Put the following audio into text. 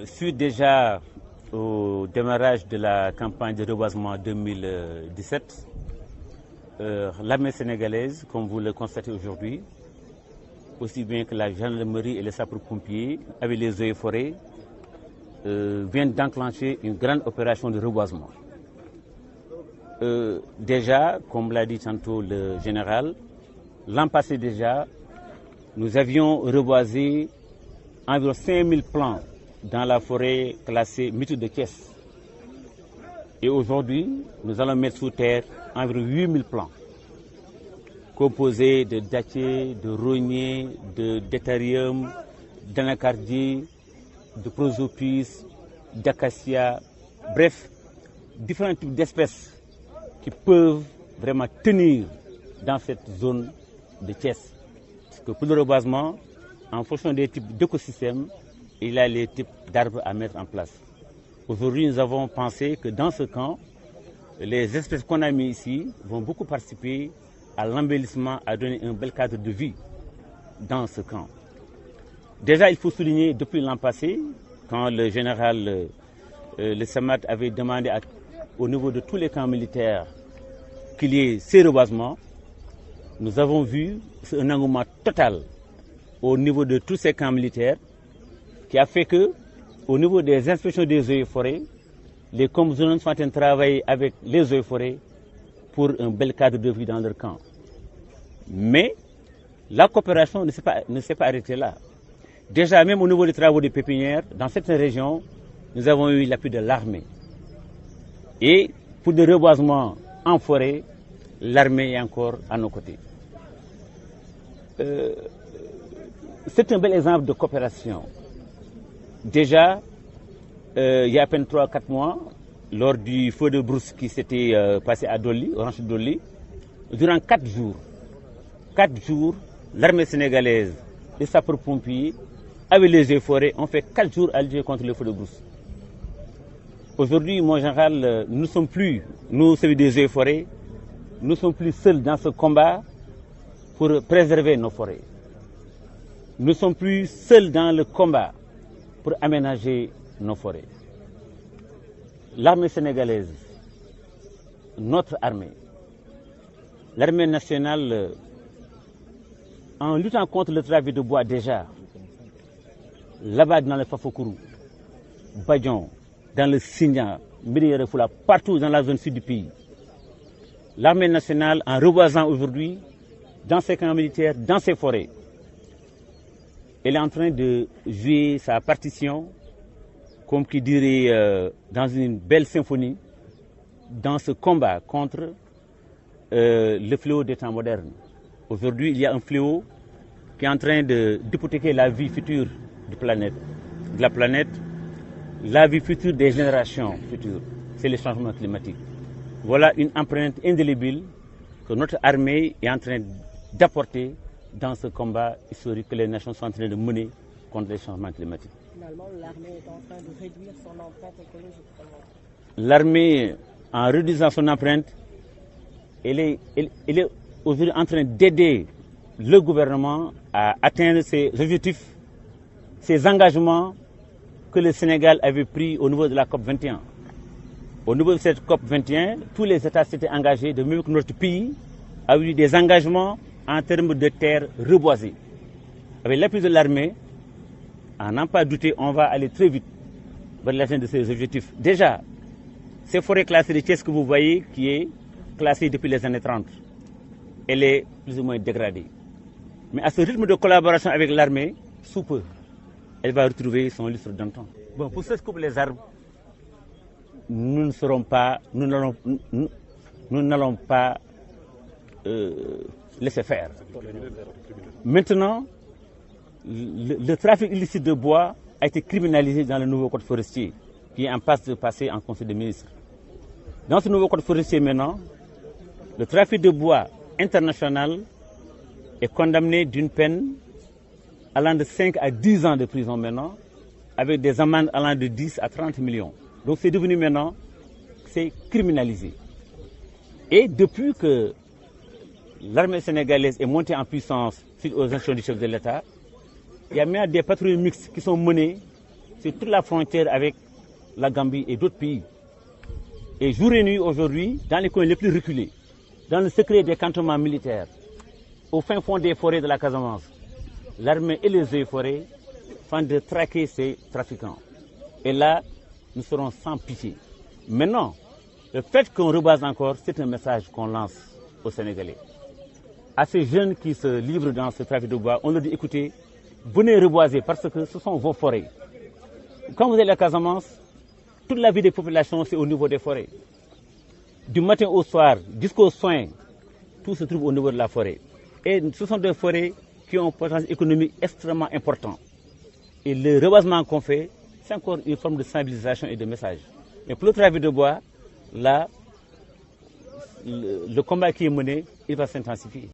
Suite déjà au démarrage de la campagne de reboisement 2017, l'armée sénégalaise, comme vous le constatez aujourd'hui, aussi bien que la gendarmerie et les sapeurs-pompiers, avec les eaux et forêts, viennent d'enclencher une grande opération de reboisement. Déjà, comme l'a dit tantôt le général, l'an passé déjà, nous avions reboisé environ 5000 plants dans la forêt classée mythe de Thiès. Et aujourd'hui, nous allons mettre sous terre environ 8000 plants, composés de dattiers, de rogniers, d'étharium, d'anacardier, de prosopis, d'acacia, bref, différents types d'espèces qui peuvent vraiment tenir dans cette zone de Thiès. Parce que pour le reboisement, en fonction des types d'écosystèmes, il y a les types d'arbres à mettre en place. Aujourd'hui, nous avons pensé que dans ce camp, les espèces qu'on a mis ici vont beaucoup participer à l'embellissement, à donner un bel cadre de vie dans ce camp. Déjà, il faut souligner, depuis l'an passé, quand le général le SAMAT avait demandé au niveau de tous les camps militaires qu'il y ait ces reboisements, nous avons vu un engouement total au niveau de tous ces camps militaires qui a fait que, au niveau des inspections des eaux et forêts, les commissions sont en train de travailler avec les eaux et forêts pour un bel cadre de vie dans leur camp. Mais la coopération ne s'est pas arrêtée là. Déjà, même au niveau des travaux de pépinières, dans certaines régions, nous avons eu l'appui de l'armée. Et pour des reboisements en forêt, l'armée est encore à nos côtés. C'est un bel exemple de coopération. Déjà, il y a à peine 3-4 mois, lors du feu de brousse qui s'était passé à Dolly, au ranch de Dolly, durant 4 jours, l'armée sénégalaise, les sapeurs-pompiers, avec les eaux et forêts, ont fait 4 jours à lutter contre le feu de brousse. Aujourd'hui, mon général, nous ne sommes plus, nous, celui des eaux et forêts, nous ne sommes plus seuls dans ce combat pour préserver nos forêts. Nous ne sommes plus seuls dans le combat pour aménager nos forêts. L'armée sénégalaise, notre armée, l'armée nationale, en luttant contre le trafic de bois déjà, là-bas dans le Fafokourou, Badion, dans le Signa, Médérefoula, partout dans la zone sud du pays. L'armée nationale, en reboisant aujourd'hui, dans ses camps militaires, dans ses forêts, elle est en train de jouer sa partition, comme qui dirait, dans une belle symphonie, dans ce combat contre le fléau des temps modernes. Aujourd'hui, il y a un fléau qui est en train d'hypothéquer la vie future de la planète, la vie future des générations futures. C'est le changement climatique. Voilà une empreinte indélébile que notre armée est en train d'apporter dans ce combat historique que les nations sont en train de mener contre les changements climatiques. Finalement, l'armée est en train de réduire son empreinte écologique. L'armée, en réduisant son empreinte, elle est aujourd'hui en train d'aider le gouvernement à atteindre ses objectifs, ses engagements que le Sénégal avait pris au niveau de la COP 21. Au niveau de cette COP 21, tous les États s'étaient engagés, de même que notre pays a eu des engagements en termes de terres reboisées. Avec l'appui de l'armée, à n'en pas douter, on va aller très vite vers l'atteinte de ces objectifs. Déjà, ces forêts classées de Thiès que vous voyez, qui est classée depuis les années 30, elle est plus ou moins dégradée. Mais à ce rythme de collaboration avec l'armée, sous peu, elle va retrouver son lustre d'antan. Bon, pour ce qui coupe les arbres, nous n'allons pas laisser faire. Maintenant, le trafic illicite de bois a été criminalisé dans le nouveau code forestier, qui est en passe de passer en Conseil des ministres. Dans ce nouveau code forestier maintenant, le trafic de bois international est condamné d'une peine allant de 5 à 10 ans de prison maintenant, avec des amendes allant de 10 à 30 millions. Donc c'est devenu maintenant, c'est criminalisé. Et depuis que l'armée sénégalaise est montée en puissance suite aux actions du chef de l'État, Il y a même des patrouilles mixtes qui sont menées sur toute la frontière avec la Gambie et d'autres pays. Et jour et nuit aujourd'hui, dans les coins les plus reculés, dans le secret des cantonnements militaires, au fin fond des forêts de la Casamance, l'armée et les eaux et forêts font de traquer ces trafiquants. Et là, nous serons sans pitié. Maintenant, le fait qu'on rebase encore, c'est un message qu'on lance aux Sénégalais. À ces jeunes qui se livrent dans ce trafic de bois, on leur dit écoutez, venez reboiser parce que ce sont vos forêts. Quand vous êtes à la Casamance, toute la vie des populations, c'est au niveau des forêts. Du matin au soir, jusqu'aux soins, tout se trouve au niveau de la forêt. Et ce sont des forêts qui ont un potentiel économique extrêmement important. Et le reboisement qu'on fait, c'est encore une forme de sensibilisation et de message. Mais pour le trafic de bois, là, le combat qui est mené, il va s'intensifier.